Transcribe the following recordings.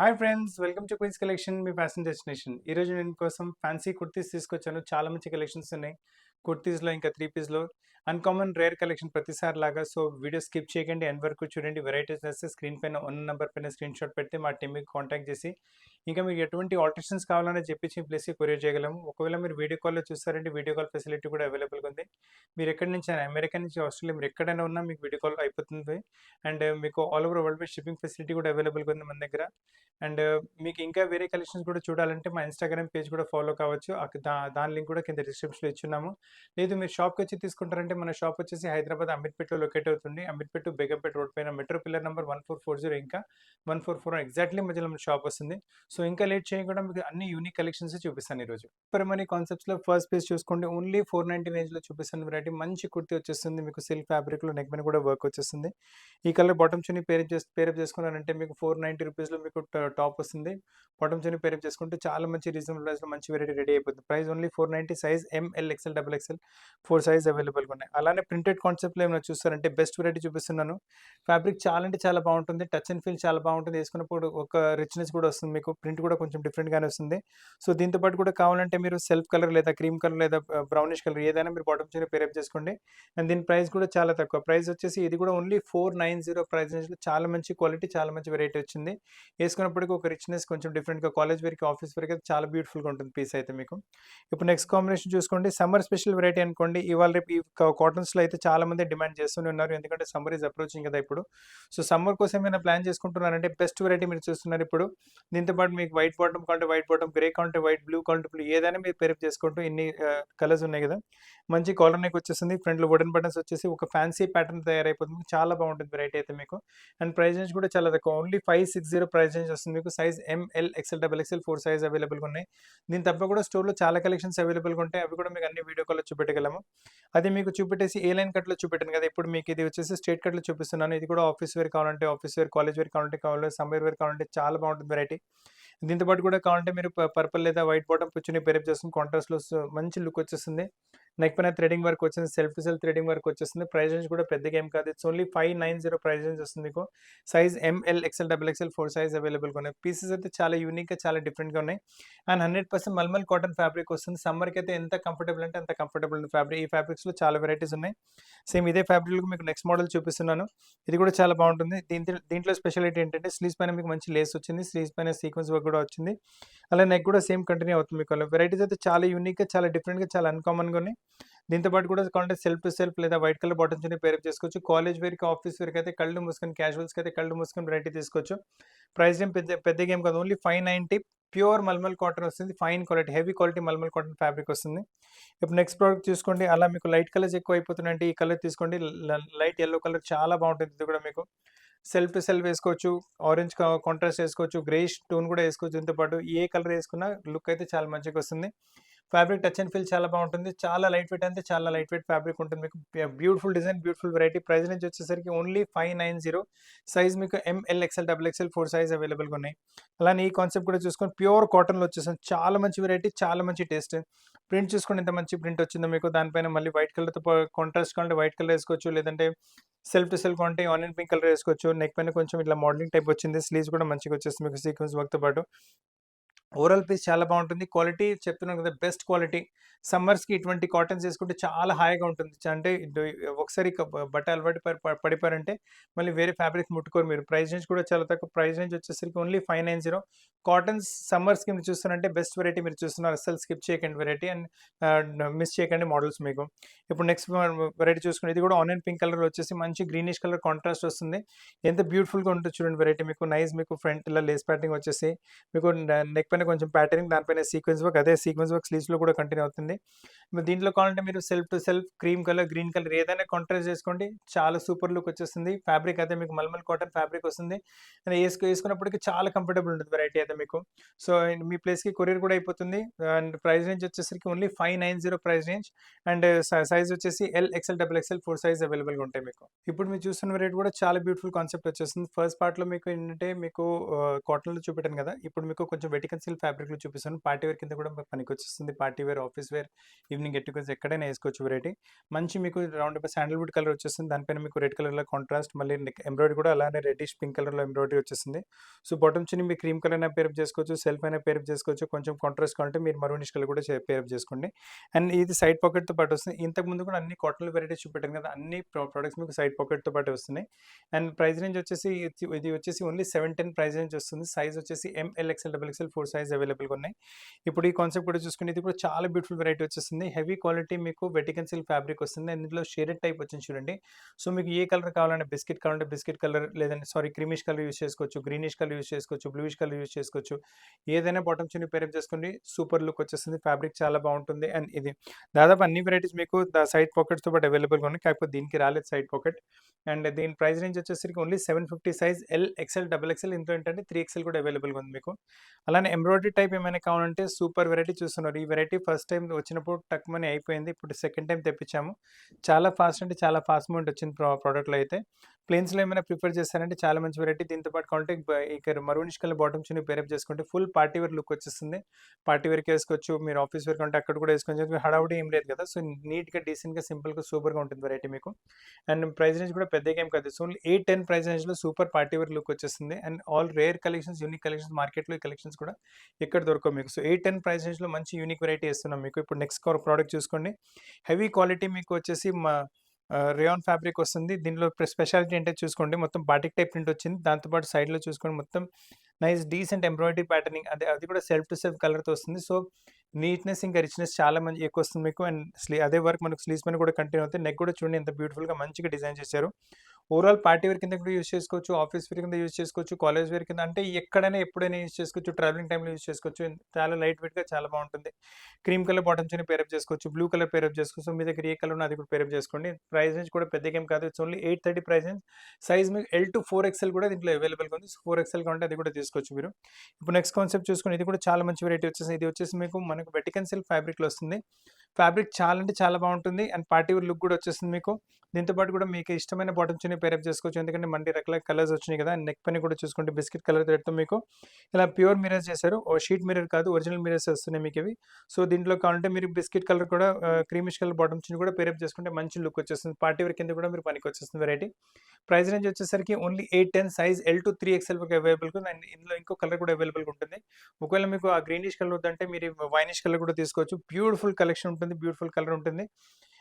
Hi friends, welcome to queens collection, మీ fashion destination. ఈరోజు నేను కోసం ఫ్యాన్సీ కుర్తీస్ తీసుకొచ్చాను. చాలా మంచి కలెక్షన్స్ ఉన్నాయి కుర్తీస్లో, ఇంకా త్రీ పీస్లో. అన్కామన్ రేర్ కలెక్షన్ ప్రతిసారి లాగా. సో వీడియో స్కిప్ చేయకండి, ఎండ్ వరకు చూడండి. వెరైటీస్ వస్తే స్క్రీన్ పైన ఉన్న నెంబర్ పైన స్క్రీన్ షాట్ పెడితే మా టీమ్కి కాంటాక్ట్ చేసి ఇంకా మీకు ఎటువంటి ఆల్టరేషన్స్ కావాలనే చెప్పించి ప్లేస్కి కొరియర్ చేయగలము. ఒకవేళ మీరు వీడియో కాల్లో చూస్తారంటే వీడియో కాల్ ఫెసిలిటీ కూడా అవైలబుల్గా ఉంది. మీరు ఎక్కడి నుంచి అయినా, అమెరికా నుంచి ఆస్ట్రేలియా, మీరు ఎక్కడైనా ఉన్నా మీకు వీడియో కాల్ అయిపోతుంది. అండ్ మీకు all over world wide shipping facility కూడా అవైలబుల్గా ఉంది మన దగ్గర. అండ్ మీకు ఇంకా వేరే కలెక్షన్స్ కూడా చూడాలంటే మా ఇన్స్టాగ్రామ్ పేజ్ కూడా ఫాలో కావచ్చు. దాని లింక్ కూడా కింద డిస్క్రిప్షన్లో ఇచ్చున్నాము. లేదు మీరు షాప్కి వచ్చి తీసుకుంటారంటే మన షాప్ వచ్చేసి హైదరాబాద్ అమీర్పేటలో లొకేట్ అవుతుంది. అమీర్పేట టు బేగంపేట రోడ్ పైన మెట్రో పిల్లర్ నెంబర్ 1440 ఇంకా 144 ఎగ్జాక్ట్లీ మధ్యలో మన షాప్ వస్తుంది. సో ఇంకా లేట్ చేయకుండా మీకు అన్ని యూనిక్ కలెక్షన్స్ చూపిస్తాను ఈరోజు. సూపర్ మనీ కాన్సెప్ట్స్లో ఫస్ట్ పీస్ చూసుకోండి. ఓన్లీ 490 రేంజ్లో చూపిస్తాను వెరైటీ. మంచి కుర్తీ వచ్చేస్తుంది మీకు. సిల్క్ ఫ్యాబ్రిక్లో నెక్ పైన కూడా వర్క్ వచ్చేస్తుంది. ఈ కలర్ బాటమ్ చున్నీ పేరప్ చేసుకున్నారంటే మీకు 490 రూపీస్లో మీకు టాప్ వస్తుంది. బాటమ్ చున్నీ పేరప్ చేసుకుంటే చాలా మంచి రీజనబుల్ ప్రైస్లో మంచి వెరైటీ రెడీ అయిపోతుంది. Price only 490. Size M L XL double XL 4 size అవైలబుల్గా ఉన్నాయి. అలానే ప్రింటెడ్ కాన్సెప్ట్లో ఏమైనా చూస్తారంటే బెస్ట్ వెరైటీ చూపిస్తున్నాను. ఫ్యాబ్రిక్ చాలా అంటే చాలా బాగుంటుంది. టచ్ అండ్ ఫీల్ చాలా బాగుంటుంది. వేసుకున్నప్పుడు ఒక రిచ్నెస్ కూడా వస్తుంది మీకు. ప్రింట్ కూడా కొంచెం డిఫరెంట్గానే వస్తుంది. సో దీంతో పాటు కూడా కావాలంటే మీరు సెల్ఫ్ కలర్ లేదా క్రీమ్ కలర్ లేదా బ్రౌనిష్ కలర్ ఏదైనా మీరు బాటమ్ చున్నీ పేరప్ చేసుకోండి. అండ్ దీని ప్రైస్ కూడా చాలా తక్కువ. ప్రైస్ వచ్చేసి ఇది కూడా ఓన్లీ 490 ప్రైస్ రేంజ్లో చాలా మంచి క్వాలిటీ, చాలా మంచి వెరైటీ వచ్చింది. వేసుకున్నప్పటికీ ఒక రిచ్నెస్ కొంచెం డిఫరెంట్గా కాలేజ్ వేర్కి, ఆఫీస్ వేర్కి అయితే చాలా బ్యూటిఫుల్గా ఉంటుంది పీస్ అయితే మీకు. ఇప్పుడు నెక్స్ట్ కాంబినేషన్ చూసుకోండి. సమ్మర్ స్పెషల్ వెరైటీ అనుకోండి. ఇవాళ రేపు ఈ కాటన్స్లో అయితే చాలా మంది డిమాండ్ చేస్తూనే ఉన్నారు. ఎందుకంటే సమ్మర్ ఈజ్ అప్రోచింగ్ కదా ఇప్పుడు. సో సమ్మర్ కోసం ఏమైనా ప్లాన్ చేసుకుంటున్నారంటే బెస్ట్ వెరైటీ మీరు చూస్తున్నారు ఇప్పుడు. దీంతో పాటు మీకు వైట్ బాటమ్ కావాలంటే వైట్ బాటమ్, గ్రే కావాలంటే వైట్, బ్లూ కావాలంటే బ్లూ, ఏదైనా మీరు పేరప్ చేసుకుంటూ ఇన్ని కలర్స్ ఉన్నాయి కదా. మంచి కాలర్ నెక్ వచ్చేసింది. ఫ్రంట్లో వుడెన్ బటన్స్ వచ్చేసి ఒక ఫ్యాన్సీ ప్యాటర్న్ తయారైపోతుంది. చాలా బాగుంటుంది వెరైటీ అయితే మీకు. అండ్ ప్రైస్ రేంజ్ కూడా చాలా తక్కువ. ఓన్లీ 560 ప్రైస్ రేంజ్ వస్తుంది మీకు. Size M L XL double XL 4 size అవైలబుల్గా ఉన్నాయి. దీని తప్ప కూడా స్టోర్లో చాలా కలెక్షన్స్ అవైలబుల్గా ఉంటాయి. అవి కూడా మీకు అన్ని వీడియో కాల్లో చూపెట్టగలము. అది మీకు చూపెట్టేసి ఏ లైన్ కట్లో చూపెట్టాను కదా. ఇప్పుడు మీకు ఇది వచ్చేసి స్ట్రేట్ కట్లో చూపిస్తున్నాను. ఇది కూడా ఆఫీస్ వేర్ కావాలంటే ఆఫీస్ వేర్, కాలేజ్ వేర్ కావాలంటే సమ్మర్ వేర్ కావాలంటే చాలా బాగుంటుంది వెరైటీ. దీంతో పాటు కూడా కావాలంటే మీరు పర్పుల్ లేదా వైట్ బాటమ్ కూర్చొని పేరప్ చేసుకుని కాంట్రాస్ట్లో మంచి లుక్ వచ్చేస్తుంది. నెక్ పైన థ్రెడింగ్ వర్క్ వచ్చింది. Self to self threading work వచ్చేస్తుంది. ప్రైస్ రేంజ్ కూడా పెద్దగా ఏం కాదు. ఇట్స్ ఓన్లీ 590 ప్రైస్ రేంజ్ వస్తుంది మీకు. Size M L XL double XL 4 size అవైలబుల్గా ఉన్నాయి. పీసెస్ అయితే చాలా యూనిక్గా, చాలా డిఫరెంట్గా ఉన్నాయి. అండ్ 100% మల్మల్ కాటన్ ఫ్యాబ్రిక్ వస్తుంది. సమ్మర్కి అయితే ఎంత కంఫర్టబుల్ అంటే అంత కంఫర్టబుల్ ఉంది ఫ్యాబ్రిక్. ఈ ఫ్యాబ్రిక్స్లో చాలా వెరైటీస్ ఉన్నాయి. సేమ్ ఇదే ఫ్యాబ్రిక్లో మీకు నెక్స్ట్ మోడల్ చూపిస్తున్నాను. ఇది కూడా చాలా బాగుంటుంది. దీంట్లో స్పెషాలిటీ ఏంటంటే స్లీవ్స్ పైన మీకు మంచి లేస్ వచ్చింది. స్లీవ్స్ పైన సీక్వెన్స్ వర్క్ కూడా వచ్చింది. అలా నెక్ కూడా సేమ్ కంటిన్యూ అవుతుంది మీకు. వెరైటీస్ అయితే చాలా యూనిక్గా, చాలా డిఫరెంట్గా, చాలా అన్కామన్గా ఉన్నాయి. దీంతో పాటు కూడా కావాలంటే సెల్ఫ్ టు సెల్ఫ్ లేదా వైట్ కలర్ బాటమ్స్ ని పేరప్ చేసుకోవచ్చు. కాలేజ్ వేర్కి, ఆఫీస్ వేర్కి అయితే కళ్ళు మూసుకొని, క్యాజువల్స్కి అయితే కళ్ళు మూసుకొని వెరైటీ తీసుకోవచ్చు. ప్రైస్ ఏం పెద్దగా ఏం కాదు. ఓన్లీ 590. ప్యూర్ మల్మల్ కాటన్ వస్తుంది. Fine quality, heavy quality mulmul cotton fabric వస్తుంది. ఇప్పుడు నెక్స్ట్ ప్రోడక్ట్ చూసుకోండి. అలా మీకు లైట్ కలర్స్ ఎక్కువ అయిపోతున్నాయంటే ఈ కలర్ తీసుకోండి. లైట్ ఎల్లో కలర్ చాలా బాగుంటుంది. ఇది కూడా మీకు సెల్ఫ్ టు సెల్ఫ్ వేసుకోవచ్చు. ఆరెంజ్ కాంట్రాస్ట్ వేసుకోవచ్చు. గ్రేష్ టోన్ కూడా వేసుకోవచ్చు. దీంతో పాటు ఏ కలర్ వేసుకున్నా లుక్ అయితే చాలా మంచిగా వస్తుంది. ఫ్యాబ్రిక్ టచ్ అండ్ ఫీల్ చాలా బాగుంటుంది. చాలా లైట్ వెయిట్ అంటే చాలా లైట్ వెయిట్ ఫ్యాబ్రిక్ ఉంటుంది మీకు. Beautiful design, beautiful variety. Price నుంచి వచ్చేసరికి ఓన్లీ 590. సైజ్ మీకు M L XL double XL 4 size అవైలబుల్గా ఉన్నాయి. అలానే ఈ కాన్సెప్ట్ కూడా చూసుకొని ప్యూర్ కాటన్లో వచ్చేసింది. చాలా మంచి వెరైటీ, చాలా మంచి టేస్ట్. ప్రింట్ చూసుకోండి ఎంత మంచి ప్రింట్ వచ్చిందో మీకు. దానిపైన మళ్ళీ వైట్ కలర్తో కాంట్రాస్ట్ కావాలంటే వైట్ కలర్ వేసుకోవచ్చు. లేదంటే సెల్ఫ్ టు సెల్ఫ్ అంటే ఆనియన్ పింక్ కలర్ వేసుకోవచ్చు. నెక్ పైన కొంచెం ఇట్లా మోడలింగ్ టైప్ వచ్చింది. స్లీవ్స్ కూడా మంచిగా వచ్చేస్తుంది మీకు సీక్వెన్స్ వర్క్తో పాటు. ఓవరాల్ పీస్ చాలా బాగుంటుంది. క్వాలిటీ చెప్తున్నాను కదా, బెస్ట్ క్వాలిటీ. సమ్మర్స్కి ఇటువంటి కాటన్స్ వేసుకుంటే చాలా హాయిగా ఉంటుంది. అంటే ఒకసారి బట్ట అలవాటు పడిపోయారంటే మళ్ళీ వేరే ఫ్యాబ్రిక్ ముట్టుకోరు మీరు. ప్రైస్ రేంజ్ కూడా చాలా తక్కువ. ప్రైస్ రేంజ్ వచ్చేసరికి ఓన్లీ 590. కాటన్స్ సమ్మర్స్కి మీరు చూస్తున్నారంటే బెస్ట్ వెరైటీ మీరు చూస్తున్నారు. అస్సలు స్కిప్ చేయకండి వెరైటీ. అండ్ మిస్ చేయకండి మోడల్స్ మీకు. ఇప్పుడు నెక్స్ట్ వెరైటీ చూసుకుని ఇది కూడా ఆనియన్ పింక్ కలర్ వచ్చేసి మంచి గ్రీనిష్ కలర్ కాంట్రాస్ట్ వస్తుంది. ఎంత బ్యూటిఫుల్గా ఉంటుంది చూడండి వెరైటీ మీకు. నైస్ మీకు ఫ్రంట్ ఇలా లేస్ ప్యాటర్నింగ్ వచ్చేసి మీకు నెక్ పైన కొంచెం ప్యాటర్నింగ్, దానిపైన సీక్వెన్స్ వర్క్. అదే సీక్వెన్స్ వర్క్ స్లీవ్స్లో కూడా కంటిన్యూ అవుతుంది. దీంట్లో కావాలంటే మీరు self to self cream colour, green colour ఏదైనా కాంట్రాస్ట్ చేసుకోండి. చాలా సూపర్ లుక్ వచ్చేస్తుంది. ఫ్యాబ్రిక్ అయితే మీకు మల్మల్ కాటన్ ఫ్యాబ్రిక్ వస్తుంది. అండ్ వేసుకున్నప్పటికీ చాలా కంఫర్టబుల్ ఉంటుంది వెరైటీ అయితే మీకు. సో మీ ప్లేస్కి కొరియర్ కూడా అయిపోతుంది. అండ్ ప్రైస్ రేంజ్ వచ్చేసరికి only 590 price range. And size వచ్చేసి L XL double XL 4 size అవైలబుల్గా ఉంటాయి మీకు. ఇప్పుడు మీరు చూస్తున్న వెరైటీ కూడా చాలా బ్యూటిఫుల్ కాన్సెప్ట్ వచ్చేస్తుంది. ఫస్ట్ పార్ట్లో మీకు ఏంటంటే మీకు కాటన్లో చూపెట్టాను కదా. ఇప్పుడు మీకు కొంచెం వెటికన్ సిల్క్ ఫ్యాబ్రిక్లో చూపిస్తాను. పార్టీ వేర్ కింద కూడా పనికి వచ్చేస్తుంది. Party wear, office wear, evening get togethers ఎక్కడైనా వేసుకోవచ్చు వెరైటీ. మంచి మీకు రౌండ్ శాండల్‌వుడ్ కలర్ వచ్చేస్తుంది. దానిపైన మీకు రెడ్ కలర్‌లో కాంట్రాస్ట్ మళ్ళీ ఎంబ్రాయిడరీ కూడా అలానే రెడ్డిష్ పింక్ కలర్‌లో ఎంబ్రాయిడరీ వచ్చేసింది. సో, బాటమ్ చున్నీ మీరు క్రీమ్ కలర్ అయినా పేరప్ చేసుకోవచ్చు, సెల్ఫ్ అయినా పేరప్ చేసుకోవచ్చు. కొంచెం కాంట్రాస్ట్ కావాలంటే మీరు మరూనిష్ కలర్ కూడా పేరప్ చేసుకోండి. అండ్ ఇది సైడ్ పాకెట్‌తో పాటు వస్తుంది. ఇంతకుముందు కూడా అన్ని కాటన్ వెరైటీస్ చూపెట్టాను కదా! అన్ని ప్రొడక్ట్స్ మీకు సైడ్ పాకెట్‌తో పాటే వస్తున్నాయి. అండ్ ప్రైస్ రేంజ్ వచ్చేసి ఇది వచ్చేసి ఓన్లీ 710 ప్రైస్ రేంజ్ వస్తుంది. సైజ్ వచ్చేసి ML, XL, double XL 4 size అవైలబుల్‌గా ఉన్నాయి. ఇప్పుడు ఈ కాన్సెప్ట్ కూడా చూసుకుంటే ఇది కూడా చాలా బ్యూటిఫుల్ వెరైటీ వచ్చేస్తుంది. హెవీ క్వాలిటీ మీకు వెటికన్ సిల్క్ ఫ్యాబ్రిక్ వస్తుంది. అండ్ ఇందులో షేడెడ్ టైప్ వచ్చింది చూడండి. సో, మీకు ఏ కలర్ కావాలంటే బిస్కెట్ కావాలంటే బిస్కెట్ కలర్ లేదంటే క్రీమిష్ కలర్ యూజ్ చేసుకోవచ్చు, గ్రీనిష్ కలర్ యూజ్ చేసుకోవచ్చు, బ్లూయిష్ కలర్ యూజ్ చేసుకోవచ్చు. ఏదైనా బాటమ్ చున్నీ పేరప్ చేసుకోండి. సూపర్ లుక్ వచ్చేస్తుంది. ఫ్యాబ్రిక్ చాలా బాగుంటుంది. అండ్ ఇది దాదాపు అన్ని వెరైటీస్ మీకు సైడ్ పాకెట్స్‌తో పాటు అవైలబుల్‌గా ఉన్నాయి. కాకపోతే దీనికి రాలేదు సైడ్ పాకెట్. అండ్ దీని ప్రైస్ రేంజ్ వచ్చేసరికి only 750 size L, XL, double XL. ఇందులో ఏంటంటే 3 ఎక్స్ఎల్ కూడా అవైలబుల్‌గా ఉంది మీకు. అలానే ఎంబ్రాయిడరీ టైప్ ఏమైనా కావాలంటే సూపర్ వెరైటీ చూస్తున్నారు. ఈ వెరైటీ ఫస్ట్ టైం వచ్చినప్పుడు టక్‌మని అయిపోయింది. ఇప్పుడు సెకండ్ టైం తెప్పించాము. చాలా ఫాస్ట్ అంటే చాలా ఫాస్ట్ మూవ్‌మెంట్ వచ్చింది ప్రొడక్ట్‌లో అయితే. ప్లెయిన్స్‌లో ఏమైనా ప్రిఫర్ చేస్తారంటే చాలా మంచి వెరైటీ. దీంతో పాటు కావాలంటే ఇక మరూనిష్ కలర్ బాటమ్ చున్నీ పేరప్ చేసుకుంటే ఫుల్ పార్టీ వేర్ లుక్ వచ్చేస్తుంది. పార్టీ వేర్‌కి వేసుకోవచ్చు. మీరు ఆఫీస్ వేర్ కంటే అక్కడ కూడా వేసుకోవచ్చు. హడావుడి ఏం లేదు కదా! సో, నీట్‌గా, డీసెంట్‌గా, సింపుల్‌గా, సూపర్‌గా ఉంటుంది వెరైటీ మీకు. అండ్ ప్రైస్ రేంజ్ కూడా పెద్దగా ఏం కాదు. సో, ఓన్లీ 810 ప్రైస్ రేంజ్‌లో సూపర్ పార్టీ వేర్ లుక్ వచ్చేస్తుంది. And all rare collections, unique collections మార్కెట్‌లో ఈ కలెక్షన్స్ కూడా ఎక్కడ దొరకవు మీకు. సో, 810 ప్రైస్ రేంజ్‌లో మంచి యూనిక్ వెరైటీ ఇస్తున్నాం మీకు. ఇప్పుడు నెక్స్ట్ ప్రోడక్ట్ చూసుకోండి. హెవీ క్వాలిటీ మీకు వచ్చేసి రేయాన్ ఫ్యాబ్రిక్ వస్తుంది. దీనిలో స్పెషాలిటీ ఏంటో చూసుకోండి. మొత్తం బాటిక్ టైప్ ప్రింట్ వచ్చింది. దాంతో పాటు సైడ్‌లో చూసుకోండి మొత్తం నైస్ డీసెంట్ ఎంబ్రాయిడరీ ప్యాటర్నింగ్ అది కూడా సెల్ఫ్ టు సెల్ఫ్ కలర్‌తో వస్తుంది. సో, నీట్‌నెస్ ఇంకా రిచ్‌నెస్ చాలా ఎక్కువ వస్తుంది మీకు. అండ్ అదే వర్క్ మనకు స్లీవ్స్ పైన కూడా కంటిన్యూ అవుతుంది. నెక్ కూడా చూడండి ఎంత బ్యూటిఫుల్‌గా మంచిగా డిజైన్ చేశారు. ఓవరాల్ పార్టీ వేర్ కింద కూడా యూజ్ చేసుకోవచ్చు. ఆఫీస్ వేర్ కింద యూజ్ చేసుకోవచ్చు. కాలేజ్ వేర్ కింద అంటే ఎక్కడైనా ఎప్పుడైనా యూజ్ చేసుకోవచ్చు. ట్రావెలింగ్ టైమ్‌లో యూజ్ చేసుకోవచ్చు. చాలా లైట్ వెయిట్‌గా చాలా బాగుంటుంది. క్రీమ్ కలర్ బాటమ్ చున్నీ పేరప్ చేసుకోవచ్చు. బ్లూ కలర్ పేరప్ చేసుకోవచ్చు. సో, మీ దగ్గర ఏ కలర్ ఉన్నా అది కూడా పేరప్ చేసుకోండి. ప్రైస్ రేంజ్ కూడా పెద్దగా ఏం కాదు. It's only 830 price range. Size మీకు ఎల్ టు 4 ఎక్స్ఎల్ కూడా దీంట్లో అవైలబుల్‌గా ఉంది. 4 ఎక్స్ఎల్ కావాలంటే అది కూడా తీసుకోవచ్చు మీరు. ఇప్పుడు నెక్స్ట్ కాన్సెప్ట్ చూసుకొని ఇది కూడా చాలా మంచి వెరైటీ వచ్చేసి ఇది వచ్చేసి మీకు మనకు వెటికన్ సిల్క్ ఫ్యాబ్రిక్‌లో వస్తుంది. ఫ్యాబ్రిక్ చాలా అంటే చాలా బాగుంటుంది. అండ్ పార్టీ వేర్ లుక్ కూడా వచ్చేస్తుంది మీకు. దీంతో పాటు కూడా మీకు ఇష్టమైన బాటమ్ చున్నీ పేరప్ చేసుకోవచ్చు. ఎందుకంటే మళ్ళీ రకరకాల కలర్స్ వచ్చినాయి కదా! నెక్ పైన కూడా చూసుకుంటే బిస్కెట్ కలర్ థ్రెడ్‌తో మీకు ఇలా ప్యూర్ మిర్రర్స్ చేశారు. షీట్ మిర్రర్ కాదు ఒరిజినల్ మిర్రర్స్ వస్తున్నాయి మీకు ఇవి. సో, దీంట్లో కావాలంటే మీరు బిస్కెట్ కలర్ కూడా క్రీమిష్ కలర్ బాటమ్ చున్నీ కూడా పేరప్ చేసుకుంటే మంచి లుక్ వచ్చేస్తుంది. పార్టీ వేర్ కింద కూడా మీరు పనికొచ్చేస్తుంది వెరైటీ. ప్రైస్ రేంజ్ వచ్చేసరికి only 810 size L to 3 XL వరకు అవైలబుల్‌గా ఉంది. అండ్ ఇందులో ఇంకో కలర్ కూడా అవైలబుల్‌గా ఉంటుంది. ఒకవేళ మీకు ఆ గ్రీనిష్ కలర్ వద్దంటే మీరు వైనిష్ కలర్ కూడా తీసుకోవచ్చు. బ్యూటిఫుల్ కలెక్షన్ ఉంటుంది. బ్యూటిఫుల్ కలర్ ఉంటుంది.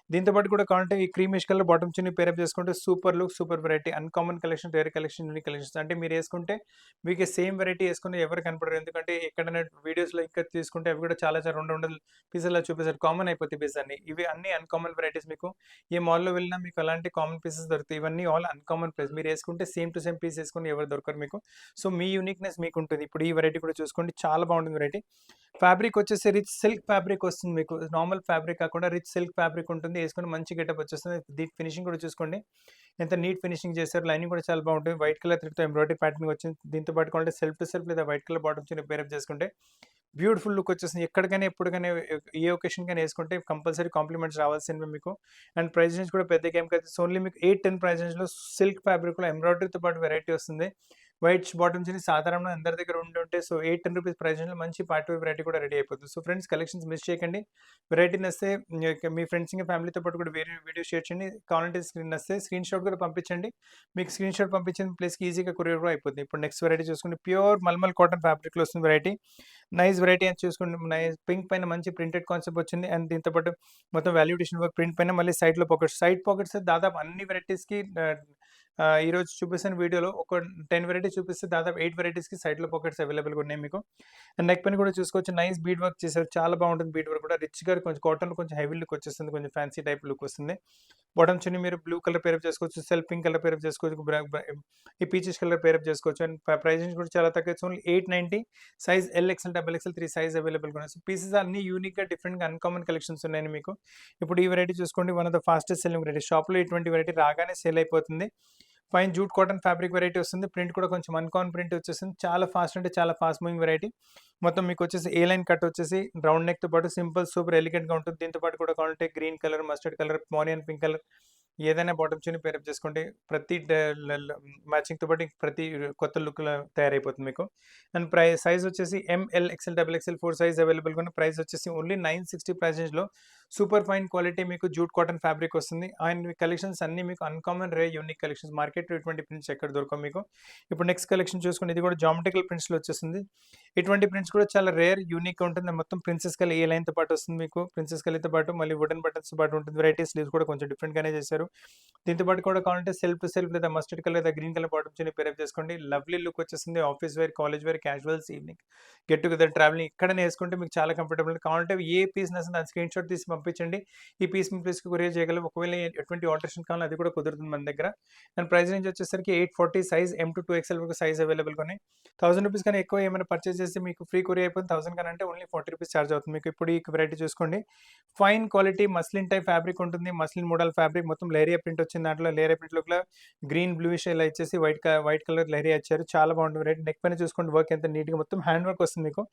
దీంతో పాటు కూడా కావాలంటే ఈ క్రీమిష్ కలర్ బాటమ్ చున్నీ పేరప్ చేసుకుంటే super look, super variety, uncommon collection, rare collection, unique collections. అంటే మీరు ఏసుకుంటే మీకు సేమ్ వెరైటీ ఏసుకుని ఎవరు కనపడరు. ఎందుకంటే ఎక్కడైనా వీడియోస్‌లో ఇంకా తీసుకుంటే అవి కూడా చాలా 200 పీసుల్లా చూపిస్తారు. కామన్ అయిపోతాయి పీసెస్ అన్నీ. ఇవి అన్నీ అన్‌కామన్ వెరైటీస్ మీకు. ఏ మాల్‌లో వెళ్ళినా మీకు అలాంటి కామన్ పీసెస్ దొరుకుతాయి. ఇవన్నీ ఆల్ అన్‌కామన్ ప్రైస్. మీరు ఏసుకుంటే సేమ్ టు సేమ్ పీస్ ఏసుకొని ఎవరు దొరకరు మీకు. సో, మీ యూనిక్‌నెస్ మీకుంటుంది. ఇప్పుడు ఈ వెరైటీ కూడా చూసుకోండి. చాలా బాగుంటుంది వెరైటీ. ఫ్యాబ్రిక్ వచ్చేసి రిచ్ సిల్క్ ఫ్యాబ్రిక్ వస్తుంది మీకు. నార్మల్ ఫ్యాబ్రిక్ కాకుండా రిచ్ సిల్క్ ఫ్యాబ్రిక్ ఉంటుంది. ఏసుకొని మంచి గెటప్ వచ్చేస్తుంది. దీని ఫినిషింగ్ కూడా చూసుకోండి. ఎంత నీట్ ఫినిషింగ్ చేశారు. లైనింగ్ కూడా చాలా బాగుంటుంది. వైట్ కలర్ థ్రెడ్‌తో ఎంబ్రాయిడరీ ప్యాటర్న్ వచ్చింది. దీంతో పాటు కావాలంటే సెల్ఫ్ టు సెల్ఫ్ లేదా వైట్ కలర్ బాటమ్ చున్నీ పేరప్ చేసుకుంటే బ్యూటిఫుల్ లుక్ వచ్చేస్తుంది. ఎక్కడికైనా ఎప్పటికైనా ఏ ఒకేషన్‌కైనా ఏసుకుంటే కంపల్సరీ కాంప్లిమెంట్స్ రావాల్సినవి మీకు. అండ్ ప్రైస్ రేంజ్ కూడా పెద్దగా ఏం కాదు. సో, ఓన్లీ మీకు 810 ప్రైస్ రేంజ్‌లో సిల్క్ ఫ్యాబ్రిక్‌లో ఎంబ్రాయిడరీతో పాటు వెరైటీ వస్తుంది. వైట్ బాటమ్ చున్నీ సాధారణంగా అందరి దగ్గర ఉంటుంటే సో, 810 రూపీస్ ప్రైస్ రేంజ్‌లో మంచి పార్టీ వేర్ వెరైటీ కూడా రెడీ అయిపోతుంది. సో, ఫ్రెండ్స్ కలెక్షన్స్ మిస్ చేయకండి. వెరైటీ నచ్చితే మీ ఫ్రెండ్స్ ఇంకా ఫ్యామిలీతో పాటు కూడా వేరే వీడియో షేర్ చేయండి. కావాలంటే నచ్చితే స్క్రీన్‌షాట్ కూడా పంపించండి. మీకు స్క్రీన్‌షాట్ పంపించిన ప్లేస్‌కి ఈజీగా కొరియర్ కూడా అయిపోతుంది. ఇప్పుడు నెక్స్ట్ వెరైటీ చూసుకుంటే ప్యూర్ మల్మల్ కాటన్ ఫ్యాబ్రిక్‌లో వస్తుంది వెరైటీ. నైస్ వెరైటీ అని చూసుకోండి. నైస్ పింక్ పైన మంచి ప్రింటెడ్ కాన్సెప్ట్ వచ్చింది. అండ్ దీంతో పాటు మొత్తం వాల్యుడేషన్ వర్క్ ప్రింట్ పైన మళ్ళీ సైడ్‌లో పాకెట్స్. సైడ్ పాకెట్స్ దాదాపు అన్ని వెరైటీస్‌కి ఈరోజు చూపిస్తున్న వీడియోలో ఒక 10 వెరైటీస్ చూపిస్తే దాదాపు 8 వెరైటీస్‌కి సైడ్‌లో పాకెట్స్ అవైలబుల్‌గా ఉన్నాయి మీకు. అండ్ నెక్ పైన కూడా చూసుకోవచ్చు. నైస్ బీడ్ వర్క్ చేశారు. చాలా బాగుంటుంది బీడ్ వర్క్ కూడా. రిచ్‌గా కొంచెం కాటన్‌లో కొంచెం హెవీ లుక్ వచ్చేస్తుంది. కొంచెం ఫ్యాన్సీ టైప్ లుక్ వస్తుంది. బాటమ్ చున్నీ మీరు బ్లూ కలర్ పేరప్ చేసుకోవచ్చు. సెల్ఫ్ పింక్ కలర్ పేరప్ చేసుకోవచ్చు. ఈ పీచెస్ కలర్ పేరప్ చేసుకోవచ్చు. అండ్ ప్రైస్ రేంజ్ కూడా చాలా తక్కువ. It's only 890 size L, XL, double XL 3 size అవైలబుల్‌గా ఉన్నాయి. సో, పీసెస్ అన్నీ యూనిక్‌గా, డిఫరెంట్‌గా అన్‌కామన్ కలెక్షన్స్ ఉన్నాయండి మీకు. ఇప్పుడు ఈ వెరైటీ చూసుకోండి. One of the fastest selling variety. షాప్‌లో ఇటువంటి వెరైటీ రాగానే సేల్ అయిపోతుంది. Fine jute cotton fabric variety వస్తుంది. ప్రింట్ కూడా కొంచెం అన్‌కామన్ ప్రింట్ వచ్చేసింది. చాలా ఫాస్ట్ అంటే చాలా ఫాస్ట్ మూవింగ్ వెరైటీ. మొత్తం మీకు వచ్చేసి ఏ లైన్ కట్ వచ్చేసి రౌండ్ నెక్‌తో పాటు సింపుల్ సూపర్ ఎలిగెంట్‌గా ఉంటుంది. దీంతో పాటు కూడా కావాలంటే green colour, mustard colour, onion pink colour ఏదైనా బాటమ్ చున్నీ పేరప్ చేసుకోండి. ప్రతి మ్యాచింగ్‌తో పాటు ప్రతి కొత్త లుక్‌లో తయారైపోతుంది మీకు. అండ్ సైజ్ వచ్చేసి M, L, XL, double XL 4 size అవైలబుల్‌గా ఉన్న ప్రైస్ వచ్చేసి ఓన్లీ 960 ప్రైస్ రేంజ్‌లో సూపర్ ఫైన్ క్వాలిటీ మీకు జూట్ కాటన్ ఫ్యాబ్రిక్ వస్తుంది. అండ్ మీ కలెక్షన్స్ అన్నీ మీకు అన్‌కామన్ రేర్ యూనిక్ కలెక్షన్స్. మార్కెట్‌లో ఇటువంటి ప్రింట్స్ ఎక్కడ దొరకవు మీకు. ఇప్పుడు నెక్స్ట్ కలెక్షన్ చూసుకోండి. ఇది కూడా జామెట్రికల్ ప్రింట్స్‌లో వచ్చేసింది. ఇటువంటి ప్రింట్స్ కూడా చాలా రేర్, యూనిక్‌గా ఉంటుంది. మొత్తం ప్రిన్సెస్ కలీ ఏ లైన్‌తో పాటు వస్తుంది మీకు. ప్రిన్సెస్ కలీతో పాటు మళ్ళీ వుడెన్ బటన్స్‌తో పాటు ఉంటుంది. వెరైటీ స్లీవ్స్ కూడా కొంచెం డిఫరెంట్‌గానే చేశారు. దీంతో పాటు కూడా కావాలంటే సెల్ఫ్ టు సెల్ఫ్ లేదా మస్టర్డ్ కలర్ లేదా గ్రీన్ కలర్ బాటమ్స్ పేరప్ చేసుకోండి. లవ్లీ లుక్ వచ్చేస్తుంది. Office wear, college wear, casuals, evening get together, travelling ఎక్కడైనా వేసుకుంటే మీకు చాలా కంఫర్టబుల్. కావాలంటే ఏ పీస్ నచ్చిందో దాని స్క్రీన్ షాట్ తీసి పంపించండి. ఈ పీస్ మీ ప్లేస్‌కి కొరియర్ చేయగలం. ఒకవేళ ఎటువంటి ఆల్టరేషన్ కావాలో అది కూడా కుదురుతుంది మన దగ్గర. అండ్ ప్రైస్ రేంజ్ వచ్చేసరికి 840 సైజ్ M to 2XL వరకు సైజ్ అవైలబుల్‌గా ఉన్నాయి. ₹1000 కన్నా ఎక్కువ ఏమైనా పర్చేస్ చేస్తే మీకు ఫ్రీ కొరియర్ అయిపోతుంది. 1000 కన్నా అంటే ఓన్లీ ₹40 చార్జ్ అవుతుంది మీకు. ఇప్పుడు ఈ వెరైటీ చూసుకోండి. Fine quality muslin type fabric ఉంటుంది. మస్లిన్ మోడల్ ఫ్యాబ్రిక్ మొత్తం లేరియా ప్రింట్ వచ్చింది. దాంట్లో లేరియా ప్రింట్‌లో కూడా గ్రీన్ బ్లూయిష్ ఇలా ఇచ్చేసి వైట్ కలర్ లేరియా ఇచ్చారు. చాలా బాగుంటుంది వెరైటీ. నెక్ పైన చూసుకోండి వర్క్ ఎంత నీట్‌గా మొత్తం హ్యాండ్ వర్క్ వస్తుంది మీకు.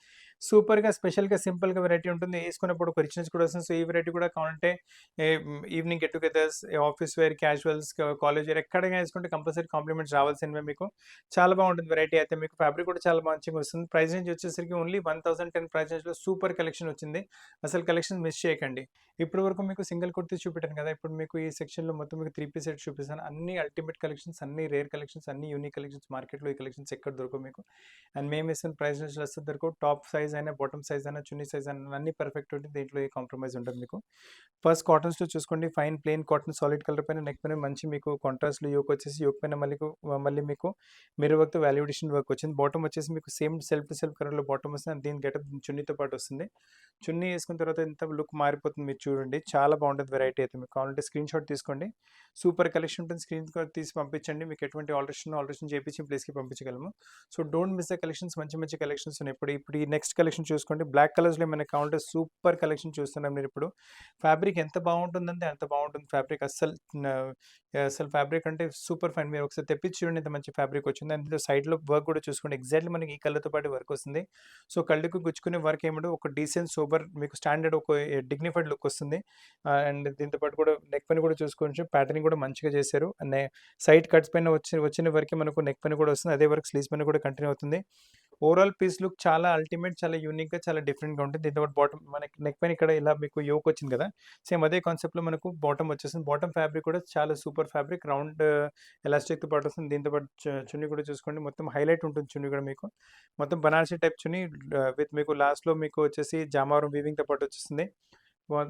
సూపర్‌గా స్పెషల్‌గా సింపుల్‌గా వెరైటీ ఉంటుంది. వేసుకున్నప్పుడు ఒక రిచ్‌నెస్ కూడా వస్తుంది. సో ఈ వెరైటీ కూడా కావాలంటే evening get togethers, office wear, casuals, college wear ఎక్కడైనా వేసుకుంటే కంపల్సరీ కాంప్లిమెంట్స్ రావాల్సినవే మీకు. చాలా బాగుంటుంది వెరైటీ అయితే. మీకు ఫ్యాబ్రిక్ కూడా చాలా మంచిగా వస్తుంది. ప్రైస్ రేంజ్ వచ్చేసరికి ఓన్లీ 1010 ప్రైస్ రేంజ్‌లో సూపర్ కలెక్షన్ వచ్చింది. అసలు కలెక్షన్ మిస్ చేయకండి. ఇప్పటి వరకు మీకు సింగిల్ కుర్తీ చూపెట్టాను కదా! ఇప్పుడు మీకు ఈ సెక్షన్‌లో మొత్తం మీకు 3 పీస్ సెట్ చూపిస్తాను. అన్ని అల్టిమేట్ కలెక్షన్స్, అన్ని రేర్ కలెక్షన్స్, అన్ని యూనిక్ కలెక్షన్స్. మార్కెట్‌లో ఈ కలెక్షన్స్ ఎక్కడ దొరకవు మీకు. అండ్ మేము ఇస్తున్న ప్రైస్ రేంజ్‌లో అస్సలు దొరకవు. టాప్ సైజ్ అయినా, బాటమ్ సైజ్ అయినా, చున్నీ సైజ్ అయినా అన్నీ పర్ఫెక్ట్ ఉంటుంది. దీంట్లో ఏ కాంప్రమైజ్ ఉండదు మీకు. ఫస్ట్ కాటన్స్‌లో చూసుకోండి. Fine plain cotton solid colour పైన నెక్ పైన మంచి మీకు కాంట్రాస్ట్‌లో యోక్ వచ్చేసి యోక్ పైన మళ్ళీ మీకు మిర్రర్ వర్క్‌తో వాల్యుయేషన్ వర్క్ వచ్చింది. బాటమ్ వచ్చేసి మీకు సేమ్ సెల్ఫ్ టు సెల్ఫ్ కలర్‌లో బాటమ్ వస్తుంది. అండ్ దీని గెటప్ చున్నీతో పాటు వస్తుంది. చున్నీ వేసుకున్న తర్వాత ఎంత లుక్ మారిపోతుంది మీరు చూడండి. చాలా బాగుంటుంది వెరైటీ అయితే. మీకు కావాలంటే స్క్రీన్ షాట్ తీసుకోండి. సూపర్ కలెక్షన్ ఉంటుంది. స్క్రీన్ షాట్ తీసి పంపించండి. మీకు ఎటువంటి ఆల్టరేషన్ చేపించి ప్లేస్‌కి పంపించగలము. So don't miss the collections. మంచి మంచి కలెక్షన్స్ ఉన్నాయి. ఇప్పుడు ఈ నెక్స్ట్ కలెక్షన్ చూసుకోండి. బ్లాక్ కలర్స్‌లో మనకి కావాలంటే సూపర్ కలెక్షన్ చూస్తున్నాం మీరు ఇప్పుడు. ఫ్యాబ్రిక్ ఎంత బాగుంటుందంటే అంత బాగుంటుంది ఫ్యాబ్రిక్. అసలు ఫ్యాబ్రిక్ అంటే సూపర్ ఫైన్. మీరు ఒకసారి తెప్పించి చూడండి ఎంత మంచి ఫ్యాబ్రిక్ వచ్చింది. అందులో సైడ్‌లో వర్క్ కూడా చూసుకోండి. ఎగ్జాక్ట్‌లీ మనకి ఈ కలర్‌తో పాటు వర్క్ వస్తుంది. సో కళ్ళకు గుచ్చుకునే వర్క్ ఏముండదు. ఒక డీసెంట్ సోబర్ మీకు స్టాండర్డ్ ఒక డిగ్నిఫైడ్ లుక్ వస్తుంది. అండ్ దీంతో పాటు కూడా నెక్ పైన కూడా చూసుకోవచ్చు. ప్యాటర్నింగ్ కూడా మంచిగా చేశారు. అండ్ సైడ్ కట్స్ పైన వచ్చిన వరకే మనకు నెక్ పైన కూడా వస్తుంది. అదే వర్క్ స్లీవ్స్ పైన కూడా కంటిన్యూ అవుతుంది. ఓవరాల్ పీస్ లుక్ చాలా అల్టిమేట్, చాలా యూనిక్‌గా, చాలా డిఫరెంట్‌గా ఉంటుంది. దీంతో పాటు బాటమ్ మనకి నెక్ పైన ఇక్కడ ఇలా మీకు యోక్ వచ్చింది కదా! సేమ్ అదే కాన్సెప్ట్‌లో మనకు బాటమ్ వచ్చేసింది. బాటమ్ ఫ్యాబ్రిక్ కూడా చాలా సూపర్ ఫ్యాబ్రిక్. రౌండ్ ఎలాస్టిక్‌తో పాటు వస్తుంది. దీంతో పాటు చున్నీ కూడా చూసుకోండి. మొత్తం హైలైట్ ఉంటుంది చున్నీ కూడా మీకు. మొత్తం బనారసి టైప్ చున్నీ విత్ మీకు లాస్ట్‌లో మీకు వచ్చేసి జామారం వీవింగ్‌తో పాటు వచ్చేస్తుంది.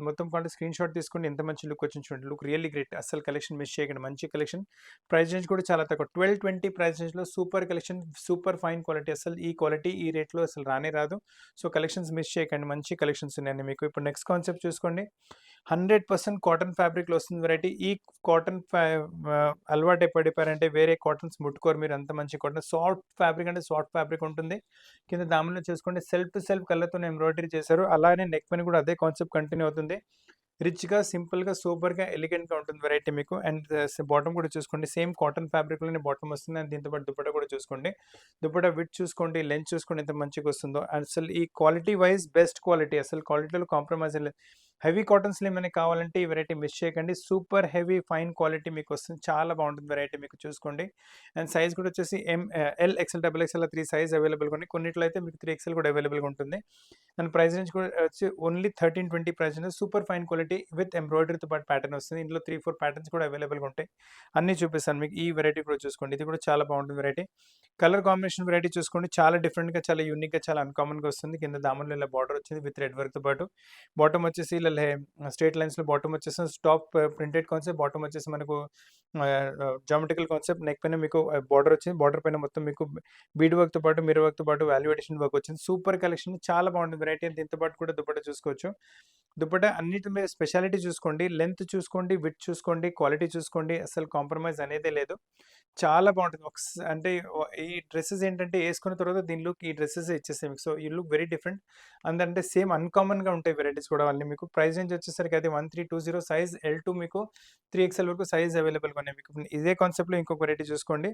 మొత్తం కంటే స్క్రీన్ షాట్ తీసుకోండి. ఎంత మంచి లుక్ వచ్చింది చూడండి. Look really great. అస్సలు కలెక్షన్ మిస్ చేయకండి. మంచి కలెక్షన్. ప్రైస్ రేంజ్ కూడా చాలా తక్కువ. 1220 ప్రైస్ రేంజ్‌లో super collection, super fine quality. అసలు ఈ క్వాలిటీ ఈ రేట్‌లో అసలు రానే రాదు. సో కలెక్షన్స్ మిస్ చేయకండి. మంచి కలెక్షన్స్ ఉన్నాయండి మీకు. ఇప్పుడు నెక్స్ట్ కాన్సెప్ట్ చూసుకోండి. 100% కాటన్ ఫ్యాబ్రిక్‌లో వస్తుంది వెరైటీ. ఈ కాటన్ అలవాటు పడిపోయారంటే వేరే కాటన్స్ ముట్టుకోరు మీరు. అంత మంచి కాటన్. సాఫ్ట్ ఫ్యాబ్రిక్ అంటే సాఫ్ట్ ఫ్యాబ్రిక్ ఉంటుంది. కింద దామన్‌లో చూసుకోండి సెల్ఫ్ టు సెల్ఫ్ కలర్‌తోనే ఎంబ్రాయిడరీ చేశారు. అలానే నెక్ పైన కూడా అదే కాన్సెప్ట్ కంటిన్యూ అవుతుంది. రిచ్‌గా, సింపుల్‌గా, సూపర్‌గా, ఎలిగెంట్‌గా ఉంటుంది వెరైటీ మీకు. అండ్ బాటమ్ కూడా చూసుకోండి. సేమ్ కాటన్ ఫ్యాబ్రిక్‌లోనే బాటమ్ వస్తుంది. అండ్ దీంతో పాటు దుపట్టా కూడా చూసుకోండి. దుపట్టా విడ్త్ చూసుకోండి, లెంత్ చూసుకోండి ఎంత మంచిగా వస్తుందో. అసలు ఈ క్వాలిటీ వైస్ బెస్ట్ క్వాలిటీ. అసలు క్వాలిటీలో కాంప్రమైజ్ లేదు. హెవీ కాటన్స్‌లో ఏమైనా కావాలంటే ఈ వెరైటీ మిస్ చేయకండి. సూపర్ హెవీ ఫైన్ క్వాలిటీ మీకు వస్తుంది. చాలా బాగుంటుంది వెరైటీ మీకు చూసుకోండి. అండ్ సైజ్ కూడా వచ్చేసి L, XL, double XL 3 size అవైలబుల్‌గా ఉన్నాయి. కొన్నిట్లో అయితే మీకు 3XL కూడా అవైలబుల్‌గా ఉంటుంది. అండ్ ప్రైస్ రేంజ్ కూడా వచ్చి only 1320 price range. Super fine quality with ఎంబ్రాయిడరీతో పాటు ప్యాటర్న్ వస్తుంది. ఇందులో 3, 4 ప్యాటర్న్స్ కూడా అవైలబుల్‌గా ఉంటాయి. అన్నీ చూపిస్తాను మీకు. ఈ వెరైటీ కూడా చూసుకోండి. ఇది కూడా చాలా బాగుంటుంది వెరైటీ. కలర్ కాంబినేషన్ వెరైటీ చూసుకోండి. చాలా డిఫరెంట్‌గా, చాలా యూనిక్‌గా, చాలా అన్‌కామన్‌గా వస్తుంది. కింద దామన్‌లో ఇలా బార్డర్ వచ్చింది విత్ రెడ్ వర్క్‌తో పాటు. బాటమ్ వచ్చేసి ఇలా స్ట్రెయిట్ లైన్స్‌లో బాటమ్ వచ్చేసి టాప్ ప్రింటెడ్ కాన్సెప్ట్. బాటమ్ వచ్చేసి మనకు జామెట్రికల్ కాన్సెప్ట్. నెక్ పైన మీకు బార్డర్ వచ్చింది. బార్డర్ పైన మొత్తం మీకు బీడ్ వర్క్‌తో పాటు, మిర్రర్ వర్క్‌తో పాటు వాల్యుయేషన్ వర్క్ వచ్చింది. Super collection. చాలా బాగుంటుంది వెరైటీ. దీంతో పాటు కూడా దుపట్టా చూసుకోవచ్చు. దుపట్టా అన్నిటి మీద స్పెషాలిటీ చూసుకోండి. లెంత్ చూసుకోండి, విడ్త్ చూసుకోండి, క్వాలిటీ చూసుకోండి. అసలు కాంప్రమైజ్ అనేదే లేదు. చాలా బాగుంటుంది. అంటే ఈ డ్రెసెస్ ఏంటంటే ఏసుకున్న తర్వాత దీని లుక్ ఈ డ్రెసెస్ ఇచ్చేస్తాయి మీకు. సో ఈ లుక్ వెరీ డిఫరెంట్. అంటే సేమ్ అన్‌కామన్‌గా ఉంటాయి వెరైటీస్ కూడా అన్నీ మీకు. ప్రైస్ రేంజ్ వచ్చేసరికి అది 1320 సైజ్ L2 మీకు 3XL వరకు సైజ్ అవైలబుల్‌గా ఉన్నాయి మీకు. ఇదే కాన్సెప్ట్‌లో ఇంకొక వెరైటీ చూసుకోండి.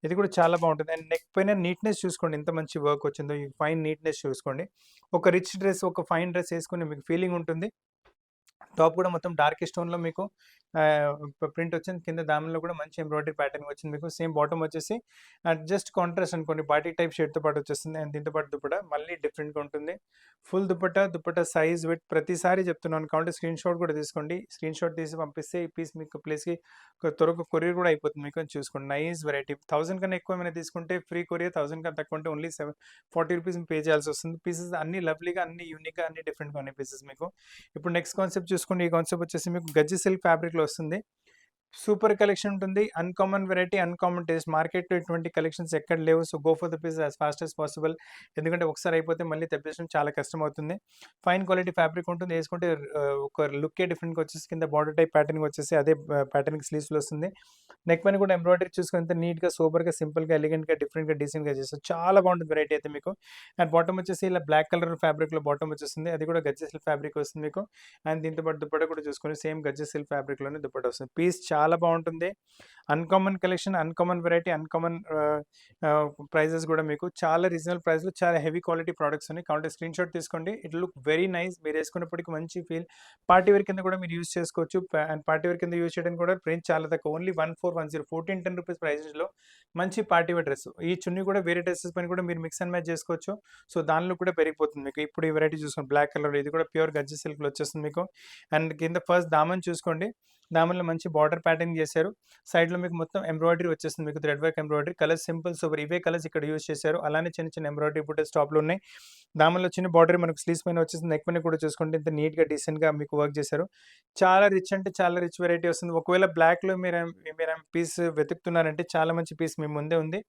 ఇది కూడా చాలా బాగుంటుంది. అండ్ నెక్ పైన నీట్‌నెస్ చూసుకోండి. ఎంత మంచి వర్క్ వచ్చిందో. ఈ ఫైన్ నీట్‌నెస్ చూసుకోండి. ఒక రిచ్ డ్రెస్, ఒక ఫైన్ డ్రెస్ ఏసుకుని మీకు ఫీలింగ్ ఉంటుంది. టాప్ కూడా మొత్తం డార్క్ స్టోన్‌లో మీకు ప్రింట్ వచ్చింది. కింద దామన్‌లో కూడా మంచి ఎంబ్రాయిడరీ ప్యాటర్న్ వచ్చింది మీకు. సేమ్ బాటమ్ వచ్చేసి జస్ట్ కాంట్రాస్ట్ అనుకోండి బాటిక్ టైప్ షేడ్‌తో పాటు వచ్చేస్తుంది. అండ్ దీంతో పాటు దుపట్టా మళ్ళీ డిఫరెంట్‌గా ఉంటుంది. ఫుల్ దుపట్టా సైజ్, విడ్త్ ప్రతిసారి చెప్తున్నాను. కావాలంటే స్క్రీన్‌షాట్ కూడా తీసుకోండి. స్క్రీన్‌షాట్ తీసి పంపిస్తే ఈ పీస్ మీకు ప్లేస్‌కి త్వరగా కొరియర్ కూడా అయిపోతుంది మీకు అని చూసుకోండి. Nice variety. 1000 కన్నా ఎక్కువ ఏమైనా తీసుకుంటే ఫ్రీ కొరియర్. 1000 కన్నా తక్కువ ఉంటే ఓన్లీ 40 రూపీస్ పే చేయాల్సి వస్తుంది. పీసెస్ అన్ని లవ్లీగా, అన్ని యూనిక్‌గా, అన్ని డిఫరెంట్‌గా ఉన్నాయి పీసెస్ మీకు. ఇప్పుడు నెక్స్ట్ కాన్సెప్ట్ చూసుకోండి. ఈ కాన్సెప్ట్ వచ్చేసి మీకు గజ్జి సిల్క్ ఫ్యాబ్రిక్‌లో వస్తుంది. సూపర్ కలెక్షన్ ఉంటుంది. Uncommon variety, uncommon taste. మార్కెట్‌లో ఇటువంటి కలెక్షన్స్ ఎక్కడ లేవు. So, go for the piece as fast as possible. ఎందుకంటే ఒకసారి అయిపోతే మళ్ళీ తెప్పించడం చాలా కష్టమవుతుంది. ఫైన్ క్వాలిటీ ఫ్యాబ్రిక్ ఉంటుంది. ఏసుకుంటే ఒక లుక్కే డిఫరెంట్‌గా వచ్చేసి కింద బార్డర్ టైప్ ప్యాటర్న్‌గా వచ్చేసి అదే ప్యాటర్న్‌కి స్లీవ్స్‌లో వస్తుంది. నెక్ పైన కూడా ఎంబ్రాయిడరీ చూసుకుంటే నీట్‌గా, సూపర్‌గా, సింపుల్‌గా, ఎలిగెంట్‌గా, డిఫరెంట్‌గా, డీసెంట్‌గా చేశారు. చాలా బాగుంటుంది వెరైటీ అయితే మీకు. అండ్ బాటమ్ వచ్చేసి ఇలా బ్లాక్ కలర్ ఫ్యాబ్రిక్‌లో బాటమ్ వచ్చేస్తుంది. అది కూడా గజ్జి సిల్క్ ఫ్యాబ్రిక్ వస్తుంది మీకు. అండ్ దీంతో పాటు దుపట్టా కూడా చూసుకోండి. సేమ్ గజ్జి సిల్క్ ఫ్యాబ్రిక్‌లోనే దుపట్టా వస్తుంది. పీస్ చాలా బాగుంటుంది. Uncommon collection, uncommon variety, uncommon prices కూడా మీకు చాలా రీజనబుల్ ప్రైస్‌లో చాలా హెవీ క్వాలిటీ ప్రొడక్ట్స్ ఉన్నాయి. కావాలంటే స్క్రీన్‌షాట్ తీసుకోండి. It look very nice. మీరు వేసుకున్నప్పటికి మంచి ఫీల్. పార్టీ వేర్ కింద కూడా మీరు యూజ్ చేసుకోవచ్చు. అండ్ పార్టీ వేర్ కింద యూజ్ చేయడానికి కూడా ప్రైస్ చాలా తక్కువ. ఓన్లీ 1410 1410 రూపీస్ ప్రైజెస్‌లో మంచి పార్టీ వేర్ డ్రెస్. ఈ చున్నీ కూడా వేరే డ్రెసెస్ పైన కూడా మీరు మిక్స్ అండ్ మ్యాచ్ చేసుకోవచ్చు. సో, దానిలో కూడా పెరిగిపోతుంది మీకు. ఇప్పుడు ఈ వెరైటీ చూసుకోండి బ్లాక్ కలర్‌లో ఇది కూడా ప్యూర్ గజ్జి సిల్క్‌లో వచ్చేస్తుంది మీకు. అండ్ కింద ఫస్ట్ దామన్ చూసుకోండి. దామన్‌లో మంచి బార్డర్ ప్యాటర్న్ చేశారు. సైడ్‌లో మీకు మొత్తం ఎంబ్రాయిడరీ వచ్చేస్తుంది మీకు. Thread work embroidery. Colours simple super. ఇవే కలర్స్ ఇక్కడ యూజ్ చేశారు. అలానే చిన్న చిన్న ఎంబ్రాయిడరీ బుట్టస్ టాప్‌లో ఉన్నాయి. దామన్‌లో చిన్న బార్డర్ మనకు స్లీవ్స్ పైన వచ్చేసింది. నెక్ పైన కూడా చూసుకుంటే ఇంత నీట్‌గా, డీసెంట్‌గా మీకు వర్క్ చేశారు. చాలా రిచ్ అంటే చాలా రిచ్ వెరైటీ వస్తుంది. ఒకవేళ బ్లాక్‌లో మీరు పీస్ వెతుకుతున్నారంటే చాలా మంచి పీస్ మీ ముందే ఉంది.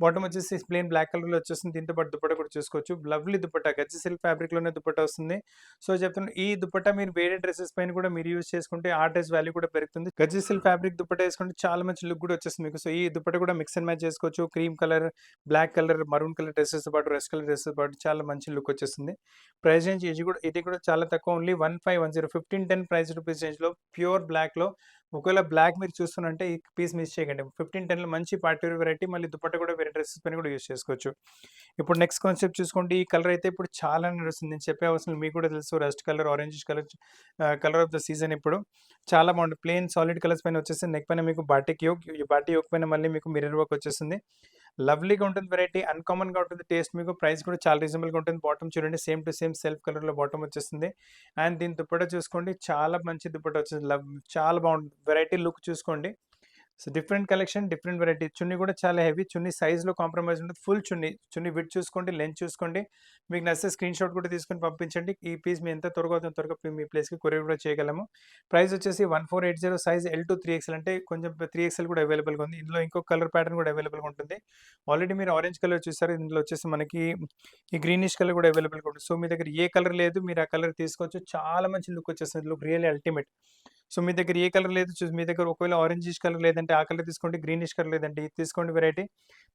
బాటమ్ వచ్చేసి ప్లెయిన్ బ్లాక్ కలర్‌లో వచ్చేస్తుంది. దీంతో పాటు దుపట్టా కూడా చూసుకోవచ్చు. లవ్లీ దుపట్టా. గజ్జి సిల్క్ ఫ్యాబ్రిక్‌లోనే దుపట్టా వస్తుంది. సో, చెప్తున్నా ఈ దుపట్టా మీరు వేరే డ్రెసెస్ పైన కూడా మీరు యూజ్ చేసుకుంటే ఆ డ్రెస్ వాల్యూ కూడా పెరుగుతుంది. గజ్జి సిల్క్ ఫ్యాబ్రిక్ దుపట్టా వేసుకుంటే చాలా మంచి లుక్ కూడా వచ్చేస్తుంది మీకు. సో, ఈ దుపట్టా కూడా మిక్స్ అండ్ మ్యాచ్ చేసుకోవచ్చు. Cream colour, black colour, maroon colour డ్రెసెస్‌తో పాటు, రెస్ట్ కలర్ డ్రెసెస్‌తో పాటు చాలా మంచి లుక్ వచ్చేస్తుంది. ప్రైస్ రేంజ్ ఇది కూడా చాలా తక్కువ. ఓన్లీ 1510 1510 ప్రైస్ రూపీస్ రేంజ్‌లో ప్యూర్ బ్లాక్‌లో. ఒకవేళ బ్లాక్ మీరు చూస్తున్నంటే ఈ పీస్ మిస్ చేయకండి. 1510లో మంచి పార్టీ వేర్ వెరైటీ. మళ్ళీ దుపట్టా కూడా వేరే డ్రెసెస్ పైన కూడా యూజ్ చేసుకోవచ్చు. ఇప్పుడు నెక్స్ట్ కాన్సెప్ట్ చూసుకోండి. ఈ కలర్ అయితే ఇప్పుడు చాలా నడుస్తుంది. నేను చెప్పే అవసరం లేదు. మీకు కూడా తెలుసు rust colour, orangish colour colour of the season ఇప్పుడు. చాలా బాగుంటుంది. ప్లెయిన్ సాలిడ్ కలర్స్ పైన వచ్చేసి నెక్ పైన మీకు బాటిక్ యోక్, ఈ బాటిక్ యోక్ పైన మళ్ళీ మీకు మిర్రర్ వర్క్ వచ్చేస్తుంది. లవ్లీగా ఉంటుంది వెరైటీ. అన్‌కామన్‌గా ఉంటుంది టేస్ట్ మీకు. ప్రైస్ కూడా చాలా రీజనబుల్‌గా ఉంటుంది. బాటమ్ చూడండి సేమ్ టు సేమ్ సెల్ఫ్ కలర్‌లో బాటమ్ వచ్చేస్తుంది. అండ్ దీని దుపట్టా చూసుకోండి. చాలా మంచి దుపట్టా వచ్చేసి చాలా బాగుంటుంది. వెరైటీ లుక్ చూసుకోండి. So, different collection, different variety. Chunni కూడా చాలా హెవీ. చున్నీ సైజ్‌లో కాంప్రమైజ్ ఉండదు. ఫుల్ చున్నీ. చున్నీ విడ్త్ చూసుకోండి, లెంత్ చూసుకోండి. మీకు నచ్చితే స్క్రీన్‌షాట్ కూడా తీసుకొని పంపించండి. ఈ పీస్ మీ ఎంత త్వరగా అవుతుందో త్వరగా మీ ప్లేస్‌కి కొరియర్ కూడా చేయగలము. ప్రైస్ వచ్చేసి 1480. సైజ్ ఎల్ టు 3XL అంటే కొంచెం 3XL కూడా అవైలబుల్‌గా ఉంది. ఇందులో ఇంకో కలర్ ప్యాటర్న్ కూడా అవైలబుల్‌గా ఉంటుంది. ఆల్రెడీ మీరు ఆరెంజ్ కలర్ చూసారు. ఇందులో వచ్చేసి మనకి ఈ గ్రీనిష్ కలర్ కూడా అవైలబుల్‌గా ఉంటుంది. సో, మీ దగ్గర ఏ కలర్ లేదు మీరు ఆ కలర్ తీసుకోవచ్చు. చాలా మంచి లుక్ వచ్చేస్తుంది. Look really ultimate. సో, మీ దగ్గర ఏ కలర్ లేదు మీ దగ్గర ఒకవేళ ఆరెంజిష్ కలర్ లేదంటే ఆ కలర్ తీసుకోండి. గ్రీనిష్ కలర్ లేదంటే ఇది తీసుకోండి వెరైటీ.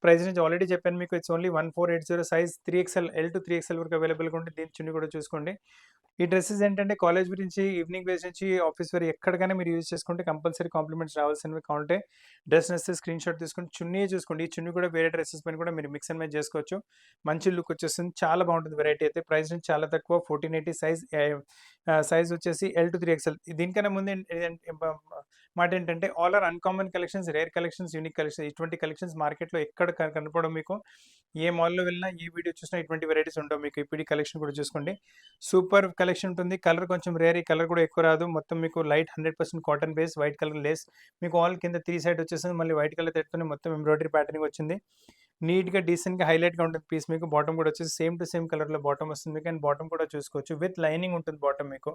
ప్రైస్ రేంజ్ ఆల్రెడీ చెప్పాను మీకు. It's only 1480. Size 3XL L to 3XL వరకు అవైలబుల్‌గా ఉంటుంది. దీని చున్నీ కూడా చూసుకోండి. ఈ డ్రెసెస్ ఏంటంటే కాలేజ్ వేర్ నుంచి, ఈవినింగ్ వేర్ నుంచి, ఆఫీస్ వేర్ ఎక్కడికైనా మీరు యూజ్ చేసుకుంటే కంపల్సరీ కాంప్లిమెంట్స్ రావాల్సినవి. కావాలంటే డ్రెస్ నచ్చితే స్క్రీన్‌షాట్ తీసుకొని చున్నీ చూసుకోండి. ఈ చున్నీ కూడా వేరే డ్రెసెస్ పైన కూడా మీరు మిక్స్ అండ్ మ్యాచ్ చేసుకోవచ్చు. మంచి లుక్ వచ్చేస్తుంది. చాలా బాగుంటుంది వెరైటీ అయితే. ప్రైస్ రేంజ్ చాలా తక్కువ. 1480. సైజ్ వచ్చేసి ఎల్ టు 3XL. దీనికన్నా ముందు మాట ఏంటంటే all are uncommon collections, rare collections, unique collections. ఇటువంటి కలెక్షన్స్ మార్కెట్‌లో ఎక్కడ కనపడవు మీకు. ఏ మాల్‌లో వెళ్ళినా, ఏ వీడియో చూసినా ఇటువంటి వెరైటీస్ ఉండవు మీకు. ఇప్పుడు ఈ కలెక్షన్ కూడా చూసుకోండి. సూపర్ కలెక్షన్ ఉంటుంది. కలర్ కొంచెం రేర్. ఈ కలర్ కూడా ఎక్కువ రాదు. మొత్తం మీకు light 100% cotton base, white colour Lay's. మీకు ఆల్ కింద 3 సైడ్ వచ్చేసింది. మళ్ళీ వైట్ కలర్ థ్రెడ్‌తోనే మొత్తం ఎంబ్రాయిడరీ ప్యాటర్నింగ్ వచ్చింది. నీట్‌గా, డీసెంట్‌గా, హైలైట్‌గా ఉంటుంది పీస్ మీకు. బాటమ్ కూడా వచ్చేసి సేమ్ టు సేమ్ కలర్‌లో బాటమ్ వస్తుంది మీకు. అండ్ బాటమ్ కూడా చూసుకోవచ్చు. విత్ లైనింగ్ ఉంటుంది బాటమ్ మీకు.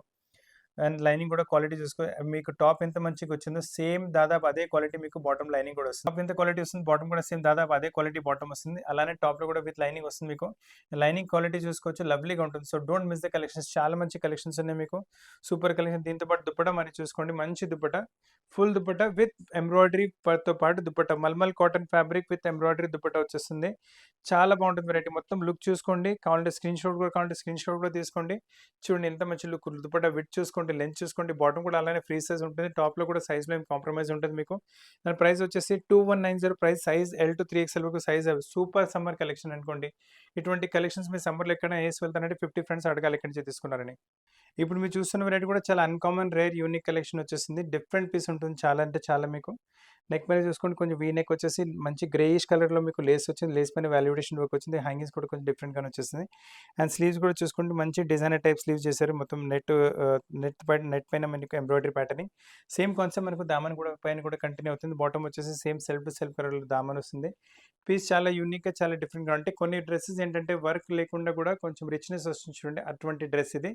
అండ్ లైనింగ్ కూడా క్వాలిటీ చూసుకో. మీకు టాప్ ఎంత మంచిగా వచ్చిందో సేమ్ దాదాపు అదే క్వాలిటీ మీకు బాటమ్ లైనింగ్ కూడా వస్తుంది. టాప్ ఎంత క్వాలిటీ వస్తుంది, బాటమ్ కూడా సేమ్ దాదాపు అదే క్వాలిటీ బాటమ్ వస్తుంది. అలానే టాప్‌లో కూడా విత్ లైనింగ్ వస్తుంది మీకు. లైనింగ్ క్వాలిటీ చూసుకోవచ్చు. లవ్లీగా ఉంటుంది. So, don't miss the collections. చాలా మంచి కలెక్షన్స్ ఉన్నాయి మీకు. Super collection. దీంతో పాటు దుపట్టా మరి చూసుకోండి. మంచి dupatta. Full dupatta with embroidery తో పాటు dupatta. Mulmul cotton fabric with embroidery dupatta వచ్చేస్తుంది. చాలా బాగుంటుంది వెరైటీ. మొత్తం లుక్ చూసుకోండి. కావాలంటే స్క్రీన్‌షాట్ కూడా తీసుకోండి. చూడండి ఎంత మంచి లుక్. దుపట్టా విడ్త్ చూసుకోండి. చూసుకోండి, లెంత్ చూసుకోండి. బాటమ్ కూడా అలానే ఫ్రీ సైజ్ ఉంటుంది. టాప్‌లో కూడా సైజ్‌లో ఏం కాంప్రమైజ్ ఉంటది మీకు. దాని ప్రైస్ వచ్చేసి 2190 price. Size L to 3XL వరకు సైజ్ సూపర్ సమ్మర్ కలెక్షన్ అనుకోండి. ఇటువంటి కలెక్షన్స్ మీరు సమ్మర్‌లో ఎక్కడైనా ఏసి వెళ్తానంటే 50 ఫ్రెండ్స్ అడగాలి ఎక్కడి నుంచి తీసుకున్నారని. ఇప్పుడు మీరు చూస్తున్న వెరైటీ కూడా చాలా అన్‌కామన్, రేర్, యూనిక్ కలెక్షన్ వచ్చేసింది. డిఫరెంట్ పీస్ ఉంటుంది చాలా అంటే చాలా మీకు. నెక్ పైన చూసుకోండి కొంచెం వీ నెక్ వచ్చేసి మంచి గ్రేయిష్ కలర్‌లో మీకు లేస్ వచ్చింది. లేస్ పైన వాల్యుడేషన్ వర్క్ వచ్చింది. హ్యాంగింగ్స్ కూడా కొంచెం డిఫరెంట్‌గానే వచ్చేసింది. అండ్ స్లీవ్స్ కూడా చూసుకుంటే మంచి డిజైనర్ టైప్ స్లీవ్స్ చేశారు. మొత్తం నెట్ పైన మనకు ఎంబ్రాయిడరీ ప్యాటర్నింగ్. సేమ్ కాన్సెప్ట్ మనకు దామన్ కూడా పైన కూడా కంటిన్యూ అవుతుంది. బాటమ్ వచ్చేసి సేమ్ సెల్ఫ్ టు సెల్ఫ్ కలర్‌లో దామన్ వస్తుంది. పీస్ చాలా యూనిక్‌గా, చాలా డిఫరెంట్‌గా అంటే కొన్ని డ్రెసెస్ ఏంటంటే వర్క్ లేకుండా కూడా కొంచెం రిచ్‌నెస్ వస్తుంది చూడండి. అటువంటి డ్రెస్ ఇది.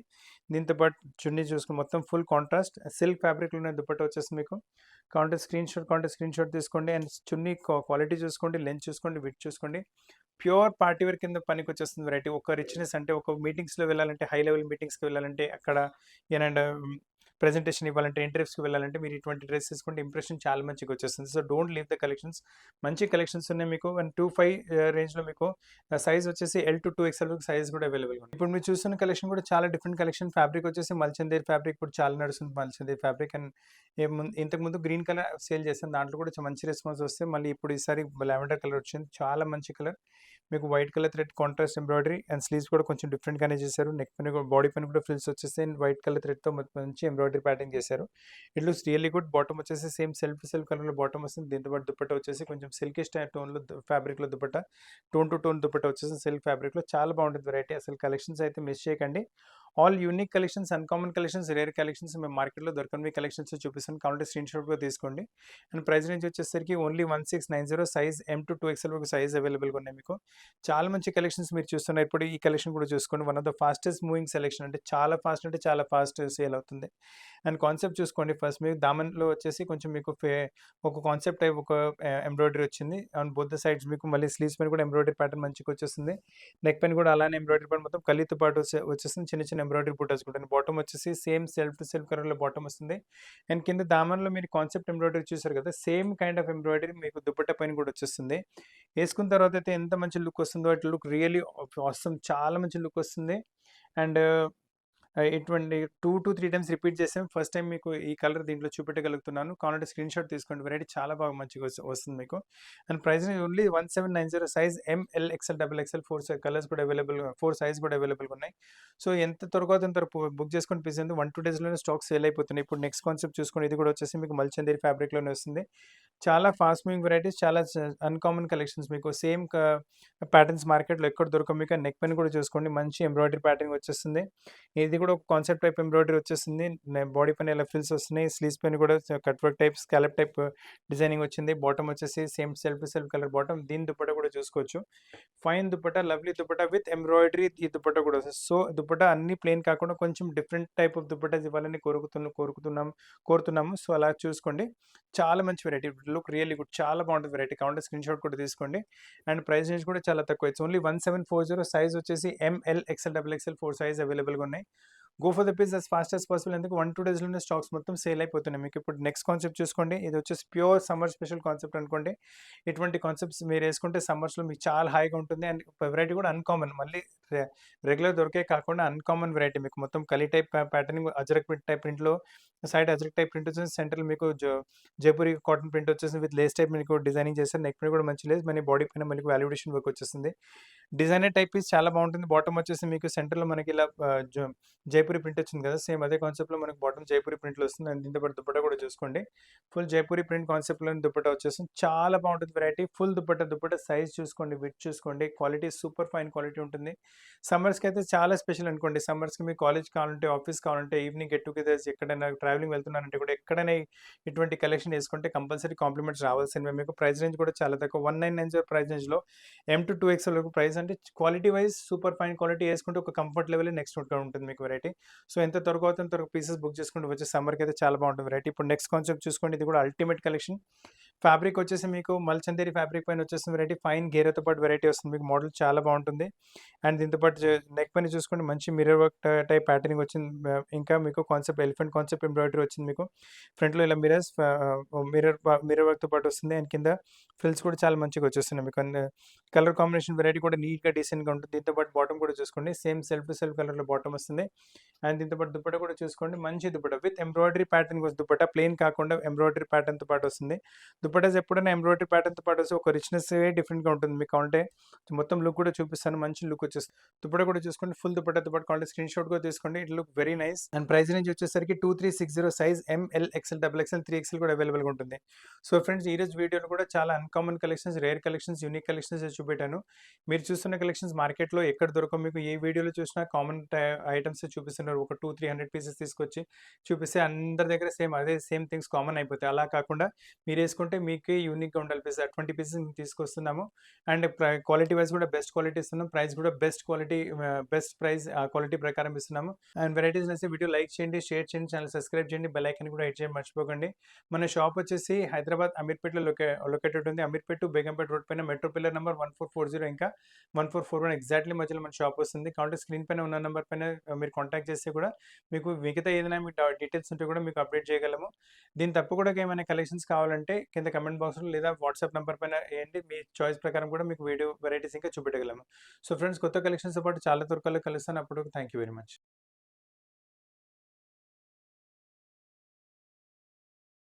దీంతో పాటు చున్నీ చూసుకొని మొత్తం ఫుల్ కాంట్రాస్ట్ సిల్క్ ఫ్యాబ్రిక్‌లోనే దుపట్టా వచ్చేస్తుంది మీకు. కావాలంటే స్క్రీన్ షాట్ తీసుకోండి. అండ్ చున్నీ క్వాలిటీ చూసుకోండి, లెంత్ చూసుకోండి, విడ్త్ చూసుకోండి. ప్యూర్ పార్టీ వేర్ కింద పనికొచ్చేస్తుంది వెరైటీ. ఒక రిచ్‌నెస్ అంటే ఒక మీటింగ్స్‌లో వెళ్ళాలంటే, హై లెవెల్ మీటింగ్స్‌కి వెళ్ళాలంటే, అక్కడ ఏనంటే ప్రెజెంటేషన్ ఇవ్వాలంటే, ఇంటర్వ్యూస్‌కి వెళ్ళాలంటే మీరు ఇటువంటి డ్రెస్ తీసుకుంటే ఇంప్రెషన్ చాలా మంచిగా వచ్చేస్తుంది. So, don't leave the collections. మంచి కలెక్షన్స్ ఉన్నాయి మీకు. అండ్ 25 రేంజ్‌లో మీకు సైజ్ వచ్చేసి ఎల్ టు 2XL వరకు సైజ్ కూడా అవైలబుల్‌గా ఉంది. ఇప్పుడు మీరు చూస్తున్న కలెక్షన్ కూడా చాలా డిఫరెంట్ కలెక్షన్. ఫ్యాబ్రిక్ వచ్చేసి మల్చందేరి ఫ్యాబ్రిక్ ఇప్పుడు చాలా నడుస్తుంది మల్చందేరి ఫ్యాబ్రిక్. అండ్ ఇంతకుముందు గ్రీన్ కలర్ సేల్ చేసాను. దాంట్లో కూడా మంచి రెస్పాన్స్ వస్తే మళ్ళీ ఇప్పుడు ఈసారి లావెండర్ కలర్ వచ్చింది. చాలా మంచి కలర్. మీకు white colour thread contrast embroidery and sleeves కూడా కొంచెం డిఫరెంట్‌గానే చేశారు. నెక్ పైన కూడా బాడీ పైన కూడా ఫ్రిల్స్ వచ్చేసాయి. అండ్ వైట్ కలర్ థ్రెడ్‌తో మంచి ఎంబ్రాయిడరీ ప్యాటర్న్ చేశారు. It looks really good. Bottom వచ్చేసి సేమ్ సెల్ఫ్ టు సెల్ఫ్ కలర్‌లో బాటమ్ వస్తుంది. దీంతో పాటు దుపట్టా వచ్చేసి కొంచెం సిల్కీ టోన్‌లో ఫ్యాబ్రిక్‌లో dupatta. Tone to tone dupatta వచ్చేసి సిల్క్ ఫ్యాబ్రిక్‌లో చాలా బాగుంటుంది వెరైటీ. అసలు కలెక్షన్స్ అయితే మిస్ చేయకండి. All unique collections, uncommon collections, rare collections మేము మార్కెట్‌లో దొరకనివి కలెక్షన్స్ చూపిస్తాను. కావాలంటే స్క్రీన్ షాట్ కూడా తీసుకోండి. అండ్ ప్రైస్ రేంజ్ వచ్చేసరికి only 1690 size M to 2XL వరకు సైజ్ అవైలబుల్‌గా ఉన్నాయి మీకు. చాలా మంచి కలెక్షన్స్ మీరు చూస్తున్నారు. ఇప్పుడు ఈ కలెక్షన్ కూడా చూసుకోండి. One of the fastest moving selection అంటే చాలా ఫాస్ట్ సేల్ అవుతుంది. అండ్ కాన్సెప్ట్ చూసుకోండి. ఫస్ట్ మీకు దామన్‌లో వచ్చేసి కొంచెం మీకు ఒక కాన్సెప్ట్ టైప్ ఒక ఎంబ్రాయిడరీ వచ్చింది. ఆన్ బోత్ ద సైడ్స్ మీకు మళ్ళీ స్లీవ్స్ పైన కూడా ఎంబ్రాయిడరీ ప్యాటర్న్ మంచిగా వచ్చేస్తుంది. నెక్ పైన కూడా అలానే ఎంబ్రాయిడరీ ప్యాటర్న్ మొత్తం కలీతో పాటు వచ్చేస్తుంది. చిన్న చిన్న ఎంబ్రాయిడరీ బుటాస్ కూడా. బాటమ్ వచ్చేసి సేమ్ సెల్ఫ్ టు సెల్ఫ్ కలర్‌లో బాటమ్ వస్తుంది. అండ్ కింద దామన్‌లో మీరు కాన్సెప్ట్ ఎంబ్రాయిడరీ చూసారు కదా! సేమ్ కైండ్ ఆఫ్ ఎంబ్రాయిడరీ మీకు దుపట్టా పైన కూడా వచ్చేస్తుంది. ఏసుకున్న తర్వాత అయితే ఎంత మంచి లుక్ వస్తుందో, ఇట్ లుక్ రియల్లీ ఆసమ్, చాలా మంచి లుక్ వస్తుంది. అండ్ ఇటువంటి 2-3 టైమ్స్ రిపీట్ చేసాం. ఫస్ట్ టైమ్ మీకు ఈ కలర్ దీంట్లో చూపెట్టగలుగుతున్నాను. కావాలంటే స్క్రీన్ షాట్ తీసుకోండి. వెరైటీ చాలా బాగా మంచిగా వస్తుంది మీకు. And price only 1790 size M, L, XL, double XL 4 colours కూడా అవైలబుల్‌గా 4 సైజ్ కూడా అవైలబుల్‌గా ఉన్నాయి. సో, ఎంత త్వరగా అవుతుందో అంత బుక్ చేసుకొని ప్లీజ్. 1-2 డేస్‌లోనే స్టాక్ సేల్ అయిపోతున్నాయి. ఇప్పుడు నెక్స్ట్ కాన్సెప్ట్ చూసుకోండి. ఇది కూడా వచ్చేసి మీకు మల్చందేరి ఫ్యాబ్రిక్‌లోనే వస్తుంది. చాలా ఫాస్ట్ మూవింగ్ వెరైటీస్, చాలా అన్‌కామన్ కలెక్షన్స్ మీకు. సేమ్ ప్యాటర్న్స్ మార్కెట్‌లో ఎక్కడ దొరకవు మీకు. నెక్ పైన కూడా చూసుకోండి. మంచి ఎంబ్రాయిడరీ ప్యాటర్న్ వచ్చేస్తుంది. ఇది కూడా ఒక కాన్సెప్ట్ టైప్ ఎంబ్రాయిడరీ వచ్చేసింది. బాడీ పైన ఇలా ఫ్రిల్స్ వస్తున్నాయి. స్లీవ్స్ పైన కూడా cut work type, scallop type designing వచ్చింది. బాటమ్ వచ్చేసి same self to self colour bottom. దీని దుపట్టా కూడా చూసుకోవచ్చు. Fine dupatta, lovely dupatta with embroidery. ఈ దుపట్టా కూడా వస్తుంది. సో, దుపట్టా అన్ని ప్లెయిన్ కాకుండా కొంచెం డిఫరెంట్ టైప్ ఆఫ్ దుపట్టాస్ ఇవ్వాలని కోరుతున్నాము. సో, అలా చూసుకోండి. చాలా మంచి వెరైటీ. Look really good. చాలా బాగుంటుంది వెరైటీ. కావాలంటే స్క్రీన్ షాట్ కూడా తీసుకోండి. అండ్ ప్రైస్ రేంజ్ కూడా చాలా తక్కువ. ఇట్స్ ఓన్లీ 1740 సైజ్ వచ్చేసి M, L, XL, double XL 4 size అవైలబుల్‌గా ఉన్నాయి. Go for the piece as fast as possible. ఎందుకు 1-2 డేస్‌లోనే స్టాక్స్ మొత్తం సేల్ అయిపోతున్నాయి మీకు. ఇప్పుడు నెక్స్ట్ కాన్సెప్ట్ చూసుకోండి. ఇది వచ్చేసి ప్యూర్ సమ్మర్ స్పెషల్ కాన్సెప్ట్ అనుకోండి. ఇటువంటి కాన్సెప్ట్స్ మీరు వేసుకుంటే సమ్మర్స్‌లో మీకు చాలా హాయిగా ఉంటుంది. అండ్ వెరైటీ కూడా అన్‌కామన్. మళ్ళీ రెగ్యులర్ దొరికే కాకుండా అన్‌కామన్ వెరైటీ మీకు. మొత్తం కలీ టైప్ ప్యాటర్నింగ్, అజ్రక్ ప్రింట్‌లో సైడ్ అజ్రక్ టైప్ ప్రింట్ వచ్చేసి సెంటర్‌లో మీకు జైపూరి కాటన్ ప్రింట్ వచ్చేసి విత్ లేస్ టైప్ మీకు డిజైనింగ్ చేశారు. నెక్ పైన కూడా మంచి లేస్, మళ్ళీ బాడీ పైన మనకి వాల్యుడేషన్ వర్క్ వచ్చేస్తుంది. డిజైనర్ టైప్ పీస్ చాలా బాగుంటుంది. బాటమ్ వచ్చేసి మీకు సెంటర్‌లో మనకి ఇలా జైపూరి ప్రింట్ వచ్చింది కదా! సేమ్ అదే కాన్సెప్ట్‌లో మనకు బాటమ్ జైపూరి ప్రింట్‌లో వస్తుంది. అండ్ దీంతో పాటు దుపట్టా కూడా చూసుకోండి. ఫుల్ జైపూరి ప్రింట్ కాన్సెప్ట్‌లోని దుపట్టా వచ్చేస్తుంది. చాలా బాగుంటుంది వెరైటీ. ఫుల్ దుపట్టా సైజ్ చూసుకోండి, విడ్త్ చూసుకోండి. క్వాలిటీ సూపర్ ఫైన్ క్వాలిటీ ఉంటుంది. సమ్మర్స్‌కి అయితే చాలా స్పెషల్ అనుకోండి. సమ్మర్స్‌కి మీకు కాలేజ్ కావాలంటే, ఆఫీస్ కావాలంటే, ఈవినింగ్ గెట్ టుగెదర్స్ ఎక్కడైనా ట్రావెలింగ్ వెళ్తున్నారంటే కూడా ఎక్కడైనా ఇటువంటి కలెక్షన్ వేసుకుంటే కంపల్సరీ కాంప్లిమెంట్స్ రావాల్సినవే మీకు. ప్రైస్ రేంజ్ కూడా చాలా తక్కువ. 1990 ప్రైస్ రేంజ్‌లో ఎం టు 2XL వరకు ప్రైస్ అంటే quality wise super fine quality వేసుకుంటే ఒక కంఫర్ట్ లెవెల్ నెక్స్ట్ ఉంటుంది మీకు వెరైటీ. సో, ఎంత త్వరగా అవుతుందో అంత త్వరగా పీసెస్ బుక్ చేసుకుంటే వచ్చే సమ్మర్‌కి అయితే చాలా బాగుంటుంది వెరైటీ. ఇప్పుడు నెక్స్ట్ కాన్సెప్ట్ చూసుకోండి. ఇది కూడా అల్టిమేట్ కలెక్షన్. ఫ్యాబ్రిక్ వచ్చేసి మీకు మల్చందేరి ఫ్యాబ్రిక్ పైన వచ్చేసిన వెరైటీ ఫైన్ గేరతో పాటు వెరైటీ వస్తుంది. మీకు మోడల్ చాలా బాగుంటుంది. అండ్ దీంతో పాటు నెక్ పైన చూసుకుంటే మంచి మిర్రర్ వర్క్ టైప్ ప్యాటర్నింగ్ వచ్చింది. ఇంకా మీకు కాన్సెప్ట్ ఎలిఫెంట్ కాన్సెప్ట్ ఎంబ్రాయిడరీ వచ్చింది మీకు. ఫ్రంట్‌లో ఇలా మిర్రర్ వర్క్‌తో పాటు వస్తుంది. అండ్ కింద ఫ్రిల్స్ కూడా చాలా మంచిగా వచ్చేస్తున్నాయి మీకు. అండ్ కలర్ కాంబినేషన్ వెరైటీ కూడా నీట్‌గా డీసెంట్‌గా ఉంటుంది. దీంతో పాటు బాటమ్ కూడా చూసుకోండి. సేమ్ సెల్ఫ్ టు సెల్ఫ్ కలర్‌లో బాటమ్ వస్తుంది. అండ్ దీంతో పాటు దుపట్టా కూడా చూసుకోండి. మంచి dupatta with embroidery pattern dupatta plain కాకుండా ఎంబ్రాయిడరీ ప్యాటర్న్‌తో పాటు వస్తుంది. దుపట్టాస్ ఎప్పుడైనా ఎంబ్రాయిడరీ ప్యాటర్న్‌తో పాటు వస్తే ఒక రిచ్‌నెస్సే డిఫరెంట్‌గా ఉంటుంది. మీకు కావాలంటే మొత్తం లుక్ కూడా చూపిస్తాను. మంచి లుక్ వచ్చేస్తుంది. దుపట్టా కూడా చూసుకోండి. ఫుల్ దుపట్టాతో పాటు కావాలంటే స్క్రీన్‌షాట్ కూడా తీసుకోండి. It look very nice. And price range వచ్చేసరికి 2360 size ML, XL, double XL, 3XL కూడా అవైలబుల్‌గా ఉంటుంది. సో ఫ్రెండ్స్, ఈరోజు వీడియోలో కూడా చాలా uncommon collections, rare collections, unique collections చూపెట్టాను. మీరు చూస్తున్న కలెక్షన్స్ మార్కెట్‌లో ఎక్కడ దొరకవు. మీకు ఏ వీడియోలో చూసినా కామన్ ఐటెమ్స్ చూపిస్తున్నారు. ఒక 200, 300 పీసెస్ తీసుకొచ్చి చూపిస్తే అందరి దగ్గర సేమ్ థింగ్స్ కామన్ అయిపోతాయి. అలా కాకుండా మీరేసుకుంటే మీకే యూనిక్‌గా ఉండాలి పీస్. అటువంటి పీసెస్ మేము తీసుకొస్తున్నాము. అండ్ క్వాలిటీ వైస్ కూడా బెస్ట్ క్వాలిటీ ఇస్తున్నాం. ప్రైస్ కూడా బెస్ట్ ప్రైస్ క్వాలిటీ ప్రకారం ఇస్తున్నాము. అండ్ వెరైటీస్ నచ్చితే వీడియో లైక్ చేయండి, షేర్ చేయండి, ఛానల్ సబ్స్క్రైబ్ చేయండి, బెల్ ఐకాన్ కూడా హిట్ చేయడం మర్చిపోకండి. మన షాప్ వచ్చేసి హైదరాబాద్ అమీర్పేటలో లొకేటెడ్ ఉంది. అమీర్పేట టు బేగంపేట రోడ్ పైన మెట్రో పిల్లర్ నెంబర్ 1440 ఇంకా 1441 ఎగ్జాక్ట్‌లీ మధ్యలో మన షాప్ వస్తుంది. కాబట్టి స్క్రీన్ పైన ఉన్న నెంబర్ పైన మీరు కాంటాక్ట్ చేస్తే కూడా మీకు మిగతా ఏదైనా మీకు డీటెయిల్స్ ఉంటే కూడా మీకు అప్డేట్ చేయగలము. దీని తప్పు కూడా ఏమైనా కలెక్షన్స్ కావాలంటే కింద కమెంట్ బాక్స్‌లో లేదా వాట్సాప్ నంబర్ పైన ఎయండి. మీ చాయిస్ ప్రకారం కూడా మీకు వీడియో వెరైటీస్ ఇంకా చూపెట్టగలము. సో ఫ్రెండ్స్, కొత్త కలెక్షన్స్‌తో పాటు చాలా త్వరలో కలుస్తాను. అప్పటివరకు థాంక్ యూ వెరీ మచ్.